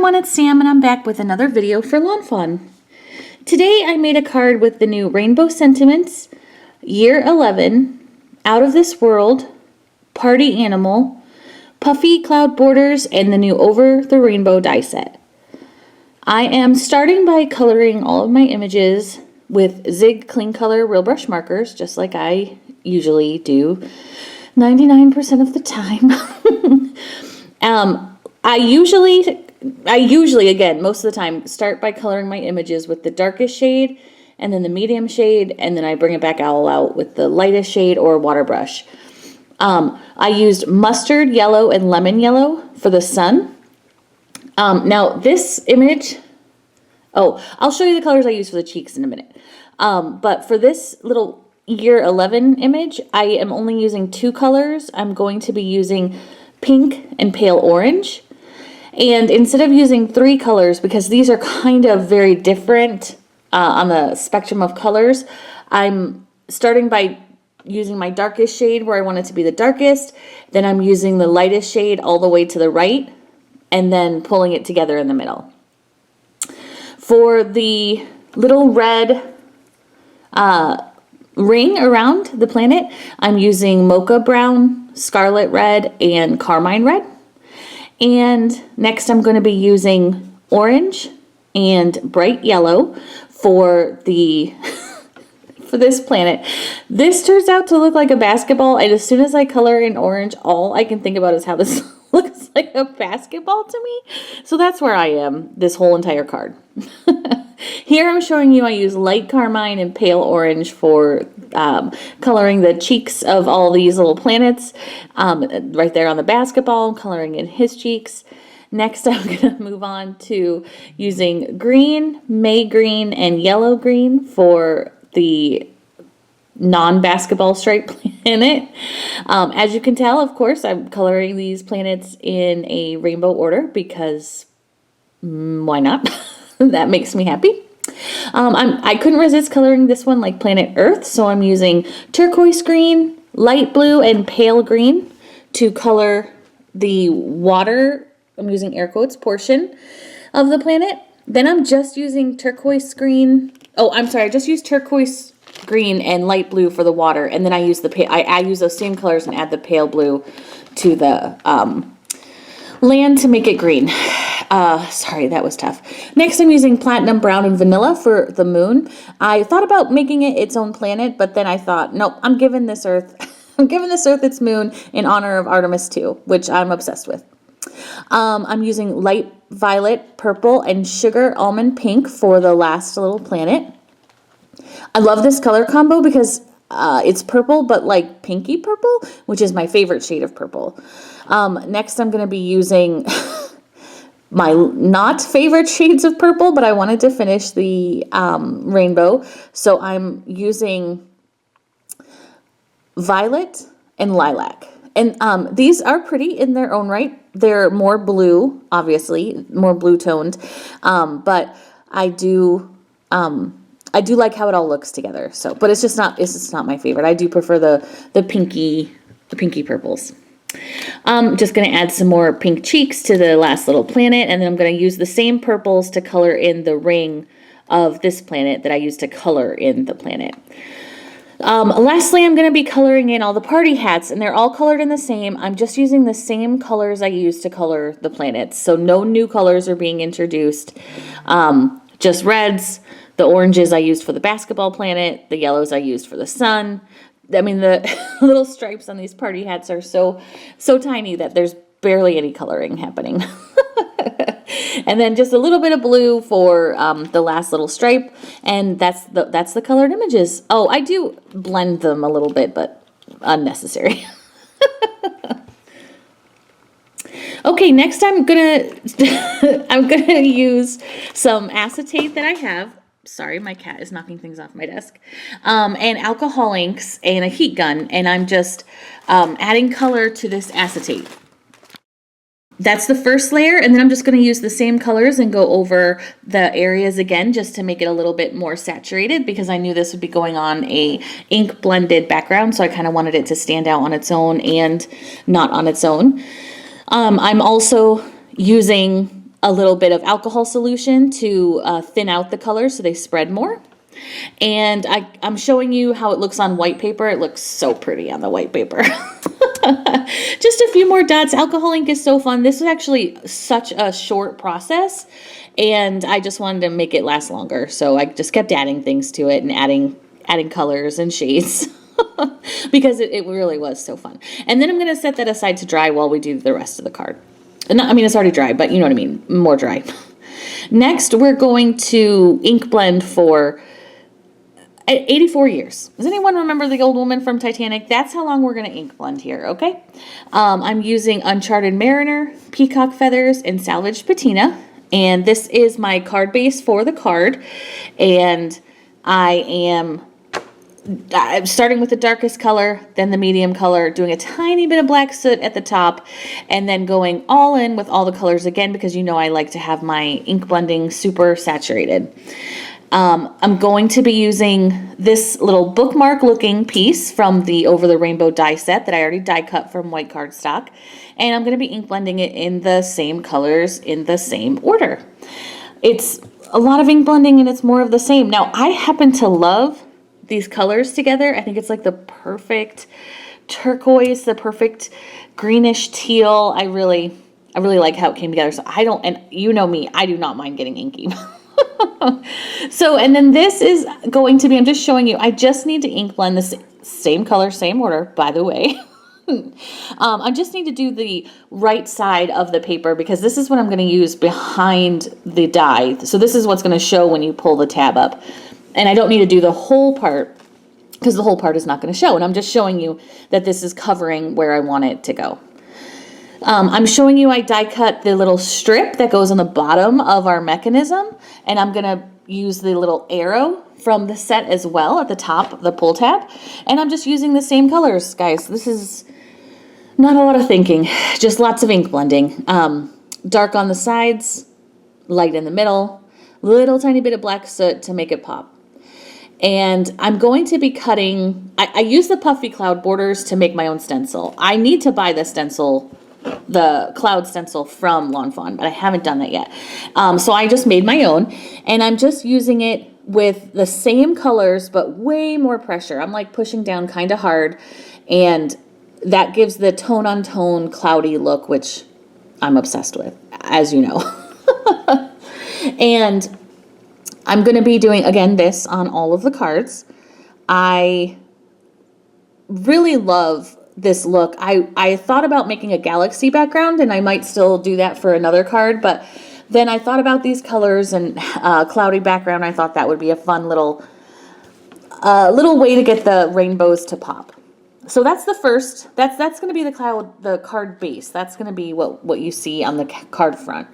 everyone, it's Sam and I'm back with another video for Lawn Fawn. Today I made a card with the new Rainbow Sentiments, Year 11, Out of This World, Party Animal, Puffy Cloud Borders, and the new Over the Rainbow die set. I am starting by coloring all of my images with Zig Clean Color Real Brush markers, just like I usually do 99% of the time. I usually, again, most of the time, start by coloring my images with the darkest shade and then the medium shade, and then I bring it back all out with the lightest shade or water brush. I used mustard yellow and lemon yellow for the sun. Now this image, I'll show you the colors I use for the cheeks in a minute. But for this little Year 11 image, I am only using two colors. I'm going to be using pink and pale orange. And instead of using three colors, because these are kind of very different on the spectrum of colors, I'm starting by using my darkest shade where I want it to be the darkest. Then I'm using the lightest shade all the way to the right, and then pulling it together in the middle. For the little red ring around the planet, I'm using mocha brown, scarlet red, and carmine red. And next I'm going to be using orange and bright yellow for the for this planet. This turns out to look like a basketball, and as soon as I color in orange, all I can think about is how this looks like a basketball to me. So that's where I am this whole entire card. Here I'm showing you I use light carmine and pale orange for coloring the cheeks of all these little planets. Right there on the basketball, coloring in his cheeks. Next I'm going to move on to using green, May green, and yellow green for the non-basketball stripe planet. As you can tell, of course, I'm coloring these planets in a rainbow order because why not? That makes me happy. I couldn't resist coloring this one like planet Earth, so I'm using turquoise green, light blue, and pale green to color the water, I'm using air quotes, portion of the planet. Then I'm just using turquoise green. I just used turquoise green and light blue for the water, and then I use I use those same colors and add the pale blue to the land to make it green. Sorry, that was tough. Next, I'm using platinum brown and vanilla for the moon. I thought about making it its own planet, but then I thought, nope, I'm giving this Earth its moon in honor of Artemis 2, which I'm obsessed with. I'm using light violet, purple, and sugar almond pink for the last little planet. I love this color combo because it's purple, but like pinky purple, which is my favorite shade of purple. Next, I'm going to be using my not favorite shades of purple, but I wanted to finish the rainbow. So I'm using violet and lilac. And these are pretty in their own right. They're more blue, obviously, more blue toned. But I do like how it all looks together. So, but it's just not my favorite. I do prefer the pinky purples. I'm just going to add some more pink cheeks to the last little planet, and then I'm going to use the same purples to color in the ring of this planet that I used to color in the planet. Lastly, I'm going to be coloring in all the party hats, and they're all colored in the same. I'm just using the same colors I used to color the planets, so no new colors are being introduced. Just reds, the oranges I used for the basketball planet, the yellows I used for the sun. I mean, the little stripes on these party hats are so tiny that there's barely any coloring happening. And then just a little bit of blue for the last little stripe, and that's the colored images. Oh, I do blend them a little bit, but unnecessary. Okay, next I'm gonna use some acetate that I have. Sorry, my cat is knocking things off my desk. And alcohol inks and a heat gun, and I'm just adding color to this acetate. That's the first layer, and then I'm just going to use the same colors and go over the areas again just to make it a little bit more saturated, because I knew this would be going on a ink blended background, so I kind of wanted it to stand out on its own and not on its own. I'm also using a little bit of alcohol solution to thin out the colors so they spread more. And I'm showing you how it looks on white paper. It looks so pretty on the white paper. Just a few more dots. Alcohol ink is so fun. This is actually such a short process, and I just wanted to make it last longer. So I just kept adding things to it and adding colors and shades because it really was so fun. And then I'm going to set that aside to dry while we do the rest of the card. I mean, it's already dry, but you know what I mean, more dry. Next, we're going to ink blend for 84 years. Does anyone remember the old woman from Titanic? That's how long we're going to ink blend here, okay? I'm using Uncharted Mariner, Peacock Feathers, and Salvaged Patina. And this is my card base for the card. And I'm starting with the darkest color, then the medium color, doing a tiny bit of black soot at the top, and then going all in with all the colors again because you know I like to have my ink blending super saturated. I'm going to be using this little bookmark looking piece from the Over the Rainbow die set that I already die cut from white cardstock, and I'm going to be ink blending it in the same colors in the same order. It's a lot of ink blending and it's more of the same. Now I happen to love these colors together. I think it's like the perfect turquoise, the perfect greenish teal. I really like how it came together. So and you know me, I do not mind getting inky. So, and then this is going to be, I'm just showing you, I just need to ink blend the same color, same order, by the way. I just need to do the right side of the paper because this is what I'm going to use behind the die. So this is what's going to show when you pull the tab up. And I don't need to do the whole part because the whole part is not going to show. And I'm just showing you that this is covering where I want it to go. I'm showing you I die cut the little strip that goes on the bottom of our mechanism, and I'm going to use the little arrow from the set as well at the top of the pull tab, and I'm just using the same colors, guys. This is not a lot of thinking, just lots of ink blending. Dark on the sides, light in the middle, little tiny bit of black soot to make it pop. And I'm going to be cutting, I use the puffy cloud borders to make my own stencil. I need to buy the stencil, the cloud stencil from Lawn Fawn, but I haven't done that yet. So I just made my own, and I'm just using it with the same colors, but way more pressure. I'm like pushing down kind of hard, and that gives the tone on tone cloudy look, which I'm obsessed with, as you know. And I'm going to be doing, again, this on all of the cards. I really love this look. I thought about making a galaxy background, and I might still do that for another card, but then I thought about these colors and cloudy background. I thought that would be a fun little way to get the rainbows to pop. So that's the first, that's going to be the card base. That's going to be what you see on the card front.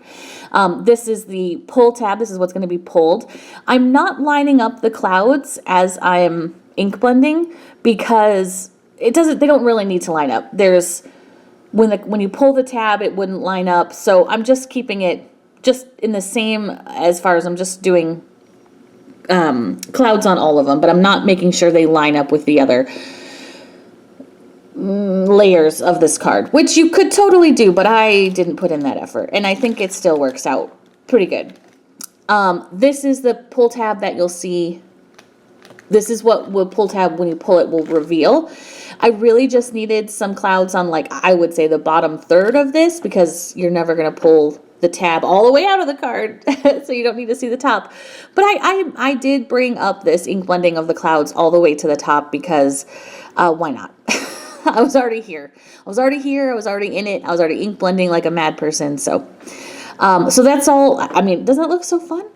This is the pull tab. This is what's going to be pulled. I'm not lining up the clouds as I'm ink blending because they don't really need to line up. There's, when you pull the tab, it wouldn't line up. So I'm just keeping it just in the same, as far as I'm just doing clouds on all of them, but I'm not making sure they line up with the other layers of this card, which you could totally do, but I didn't put in that effort, and I think it still works out pretty good. This is the pull tab that you'll see. This is what will pull tab, when you pull it, will reveal. I really just needed some clouds on, like, I would say the bottom third of this, because you're never going to pull the tab all the way out of the card, so you don't need to see the top. But I did bring up this ink blending of the clouds all the way to the top because why not? I was already here. I was already in it. I was already ink blending like a mad person. So that's all. I mean, doesn't it look so fun?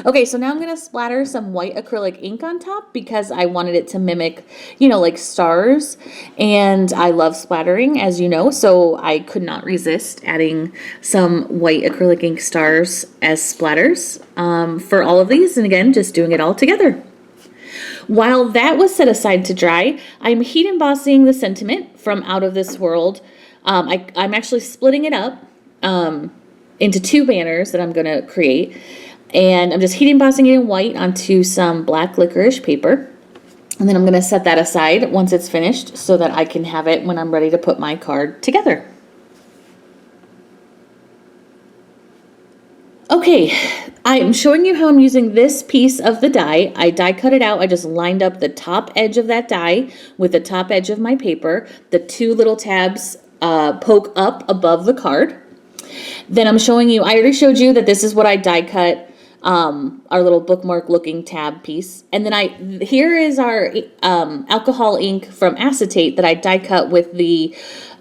Okay, so now I'm going to splatter some white acrylic ink on top because I wanted it to mimic, like stars. And I love splattering, as you know, so I could not resist adding some white acrylic ink stars as splatters for all of these. And again, just doing it all together. While that was set aside to dry, I'm heat embossing the sentiment from Out of This World. I'm actually splitting it up into two banners that I'm going to create. And I'm just heat embossing it in white onto some black licorice paper. And then I'm going to set that aside once it's finished so that I can have it when I'm ready to put my card together. Okay, I'm showing you how I'm using this piece of the die. I die cut it out. I just lined up the top edge of that die with the top edge of my paper. The two little tabs poke up above the card. Then I'm showing you, I already showed you that this is what I die cut, our little bookmark looking tab piece. And then here is our alcohol ink from acetate that I die cut with the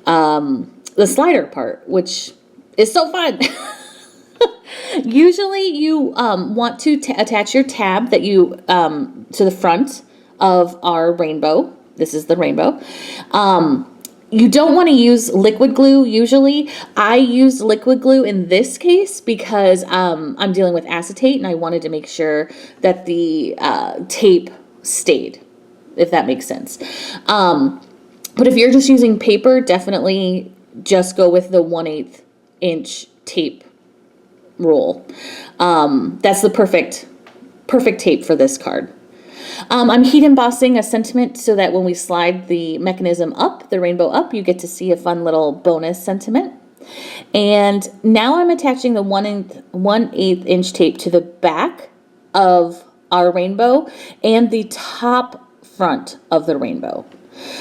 slider part, which is so fun. Usually you want to attach your tab that you to the front of our rainbow. This is the rainbow. You don't want to use liquid glue usually. I used liquid glue in this case because I'm dealing with acetate and I wanted to make sure that the tape stayed, if that makes sense. But if you're just using paper, definitely just go with the 1/8 inch tape roll. That's the perfect tape for this card. I'm heat embossing a sentiment so that when we slide the mechanism up, the rainbow up, you get to see a fun little bonus sentiment. And now I'm attaching the 1/8 inch tape to the back of our rainbow and the top front of the rainbow.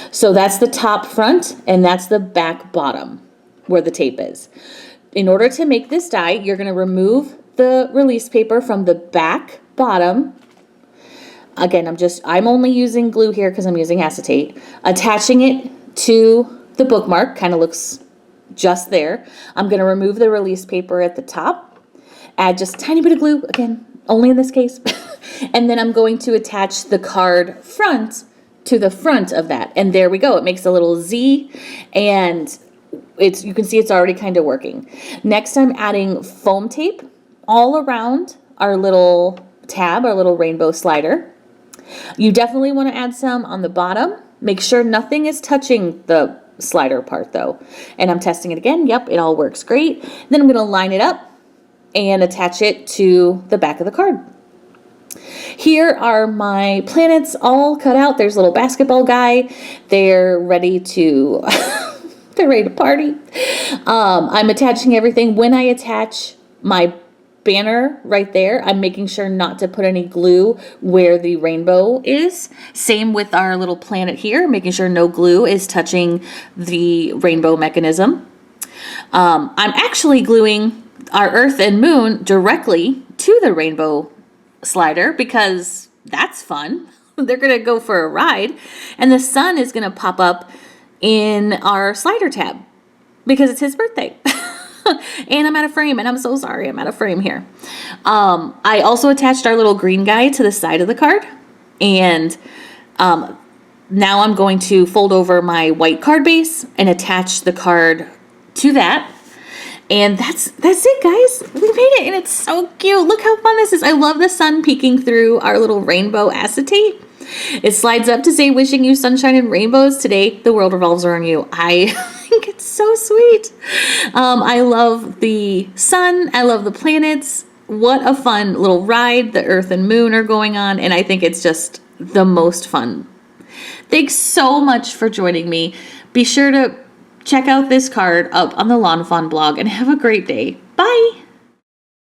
So that's the top front and that's the back bottom where the tape is. In order to make this die, you're going to remove the release paper from the back bottom. Again, I'm only using glue here because I'm using acetate. Attaching it to the bookmark, kind of looks just there. I'm going to remove the release paper at the top. Add just a tiny bit of glue, again, only in this case. And then I'm going to attach the card front to the front of that. And there we go. It makes a little Z, and you can see it's already kind of working. Next, I'm adding foam tape all around our little tab, our little rainbow slider. You definitely want to add some on the bottom. Make sure nothing is touching the slider part though. And I'm testing it again. Yep, it all works great. Then I'm going to line it up and attach it to the back of the card. Here are my planets all cut out. There's a little basketball guy. They're ready to they're ready to party. I'm attaching everything. When I attach my banner right there, I'm making sure not to put any glue where the rainbow is. Same with our little planet here, making sure no glue is touching the rainbow mechanism. I'm actually gluing our Earth and Moon directly to the rainbow slider because that's fun. They're going to go for a ride, and the sun is going to pop up in our slider tab because it's his birthday. And I'm out of frame, and I'm so sorry I'm out of frame here. I also attached our little green guy to the side of the card, and now I'm going to fold over my white card base and attach the card to that. And that's it, guys. We made it, and it's so cute. Look how fun this is. I love the sun peeking through our little rainbow acetate. It slides up to say, wishing you sunshine and rainbows. Today, the world revolves around you. I think it's so sweet. I love the sun. I love the planets. What a fun little ride the Earth and Moon are going on. And I think it's just the most fun. Thanks so much for joining me. Be sure to check out this card up on the Lawn Fawn blog and have a great day. Bye.